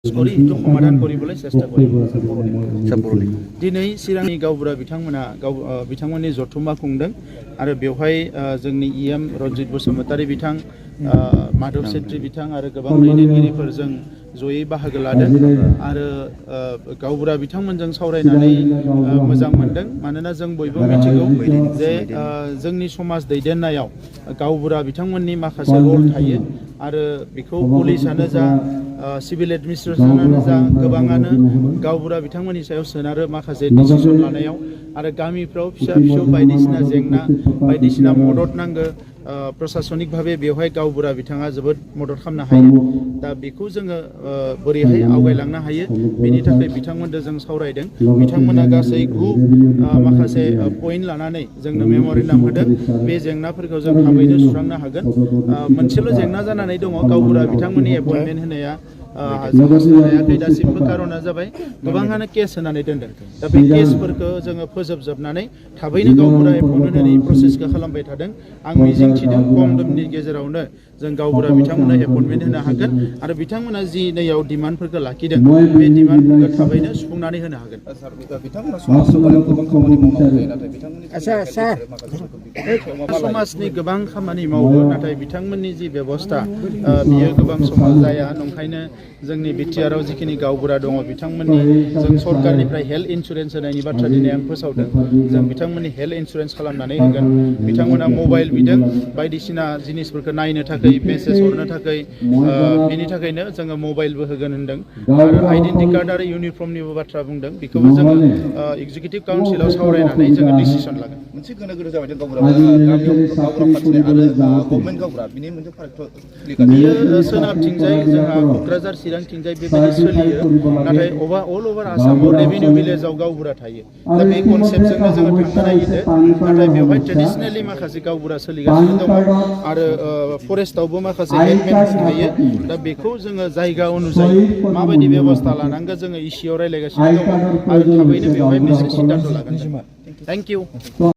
करी हितु समाधान करिबोलै चेष्टा करि दिनै चिरांनि गावबुरा बिथांमोननि जथुम्मा खुंदों आरो बेवहाय जोंनि इएम रनजित बसुमतारी बिथां माधव सेट्रि बिथां आरो गोबां दैदेनगिरिफोरजों जयै बाहागो लादों आरो गावबुरा बिथांमोनजों सावरायनानै मोजां मोनदों मानोना जों बयबो मिथिगौ जे जोंनि समाज दैदेननायाव गावबुरा बिथांमोननि माखासे रल थायो आरो बेखौ पुलिसानो जा सिभिल एडमिनिस्ट्रेशनानो जा गोबाङानो गावबुरा बिथांमोननि सायाव सोनारो माखासे डिसिसन लानायाव आरो गामिफ्राव फिसा फिसौ बायदिसिना जेंना बायदिसिना मदद नांगौ प्रशासनिक भावे बेवहाय गावबुरा बिथाङा जोबोद मदद खालामनो हायो दा बेखौ जोङो बोरैहाय आवगायलांनो हायो बेनि थाखाय बिथांमोनजों जों सावरायदों बिथांमोना गासै 9 माखासे पइन्ट लानानै जोंनो मेम'रेन्डाम होदों बे जेंनाफोरखौ जों थाबैनो सुस्रांनो हागोन मोनसेल' जेंना जानानै दङ गावबुरा बिथांमोननि एपइन्टमेन्ट होनाया हायाखै दासिमबो कारना जाबाय गोबाङानो केस होनानै दोनदों दा बे केसफोरखौ जोङो फोजोबजोबनानै थाबैनो गावबुरा एपइन्टमेन्ट होनायनि प्रसेसखौ खालामबाय थादों आं मिजिं थिदों खम समनि गेजेरावनो जों गावबुरा बिथांमोननो एपइन्टमेन्ट होनो हागोन आरो बिथांमोना जि नैयाव डिमान्डफोरखौ लाखिदों बे डिमान्डफोरखौ थाबैनो सुफुंनानै होनो हागोन समाजनि गोबां खामानि मावो नाथाय बिथांमोननि जि बेबस्था बियो गोबां समाव जाया नंखायनो जोंनि बिटिआरआव जिखिनि गावबुरा दङ बिथांमोननि जों सरकारनिफ्राय हेल्थ इन्सुरेन्स होनायनि बाथ्रा दिनै आं फोसावदों जों बिथांमोननि हेल्थ इन्सुरेन्स खालामनानै होगोन बिथांमोना मबाइल बिदों बायदिसिना जिनिसफोरखौ नायनो थाखाय मेसेज हरनो थाखाय बिनि थाखायनो जोङो मबाइलबो होगोन होनदों आरो आइडेन्टि कार्ड आरो इउनिफर्मनिबो बाथ्रा बुंदों बेखौबो जोङो एग्जिकिउटिभ काउन्सिलाव सावरायनानै जोङो डिसिसन लागोन मोनसे गोनो गोनो जाबाय गावबुरा गावबुरा फाथिनाय आरो गभर्नमेन्ट गावबुरा बिनि मोनसे फारागथ' बियो सोनाबथिंजाय जोंहा क'क्राझार चिरांथिंजाय बेबायदि सोलियो नाथाय अल अभार आसामाव रेभिनिउ भिलेजाव गावबुरा थायो दा बे कनसेप्टजोंनो जोङो थांनो नागिरदों नाथाय बेवहाय ट्रेडिसनेलि माखासे गावबुरा सोलिगासिनो दङ आरो फरेस्टआवबो माखासे हेल्पमेन थायो दा बेखौ जोङो जायगा अनुजायै माबायदि बेबस्था लानांगौ जोङो इसिआव रायज्लायगासिनो दङ आरो थाबैनो बेवहाय मोनसे सिद्धान्त लागोन थेंक इउ